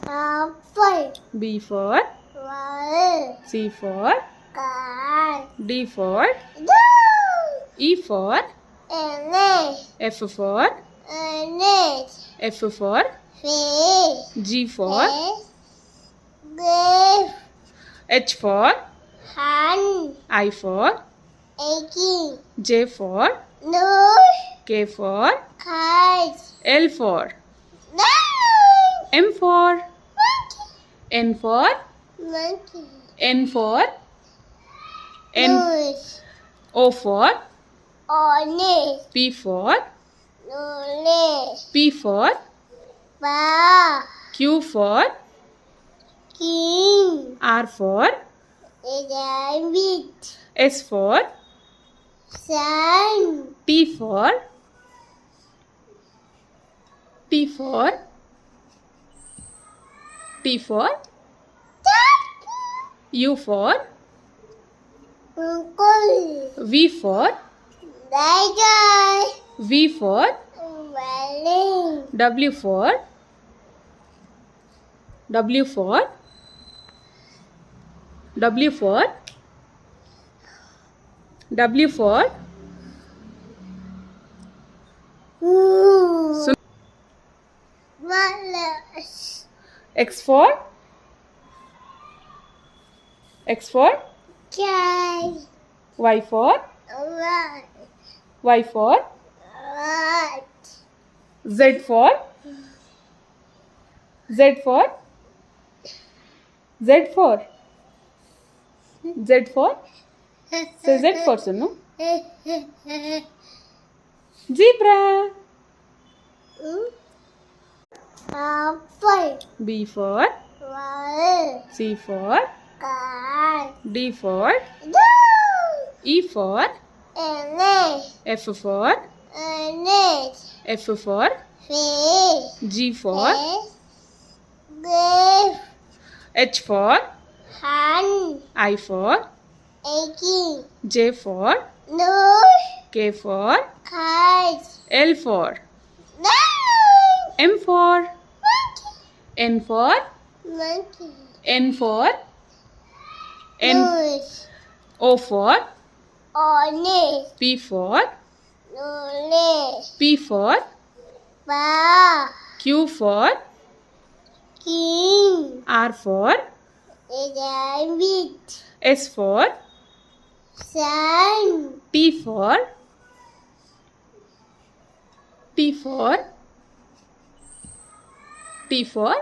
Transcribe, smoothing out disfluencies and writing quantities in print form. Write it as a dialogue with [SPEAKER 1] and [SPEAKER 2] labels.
[SPEAKER 1] Apple.
[SPEAKER 2] B for
[SPEAKER 1] Ball.
[SPEAKER 2] C for
[SPEAKER 1] Car.
[SPEAKER 2] D for E for F for F for G for H for
[SPEAKER 1] Hand.
[SPEAKER 2] I for
[SPEAKER 1] Aching.
[SPEAKER 2] J for
[SPEAKER 1] Nose.
[SPEAKER 2] K for
[SPEAKER 1] Kite.
[SPEAKER 2] L for
[SPEAKER 1] Monkey.
[SPEAKER 2] M for N for
[SPEAKER 1] Monkey.
[SPEAKER 2] N for N
[SPEAKER 1] Nose.
[SPEAKER 2] O for
[SPEAKER 1] Orange.
[SPEAKER 2] P for
[SPEAKER 1] Nose.
[SPEAKER 2] P for
[SPEAKER 1] Bar.
[SPEAKER 2] Q for
[SPEAKER 1] King.
[SPEAKER 2] R for
[SPEAKER 1] Rabbit.
[SPEAKER 2] S for
[SPEAKER 1] Sun.
[SPEAKER 2] T for T for T for U for
[SPEAKER 1] Uncle.
[SPEAKER 2] V for
[SPEAKER 1] Tiger.
[SPEAKER 2] V for
[SPEAKER 1] Balloon.
[SPEAKER 2] W for W for W for W for
[SPEAKER 1] Ooh. Wallace.
[SPEAKER 2] X for X for
[SPEAKER 1] Cat.
[SPEAKER 2] Y for
[SPEAKER 1] Rat.
[SPEAKER 2] Y for
[SPEAKER 1] Rat.
[SPEAKER 2] Z for Z for Z for Z for say Z for Sunu. Zebra.
[SPEAKER 1] Apple.
[SPEAKER 2] B for
[SPEAKER 1] Ball.
[SPEAKER 2] C for
[SPEAKER 1] Car.
[SPEAKER 2] D for E for F for F for G for H for
[SPEAKER 1] Hand.
[SPEAKER 2] I for
[SPEAKER 1] Aching.
[SPEAKER 2] J for
[SPEAKER 1] Nose.
[SPEAKER 2] K for
[SPEAKER 1] Kite.
[SPEAKER 2] L for
[SPEAKER 1] Monkey.
[SPEAKER 2] M for N for
[SPEAKER 1] Monkey.
[SPEAKER 2] N for N
[SPEAKER 1] Nose.
[SPEAKER 2] O for
[SPEAKER 1] Orange.
[SPEAKER 2] P for
[SPEAKER 1] Nose.
[SPEAKER 2] P for
[SPEAKER 1] Bar.
[SPEAKER 2] Q for
[SPEAKER 1] King.
[SPEAKER 2] R for
[SPEAKER 1] Rabbit.
[SPEAKER 2] S for
[SPEAKER 1] Sun.
[SPEAKER 2] T for T for T for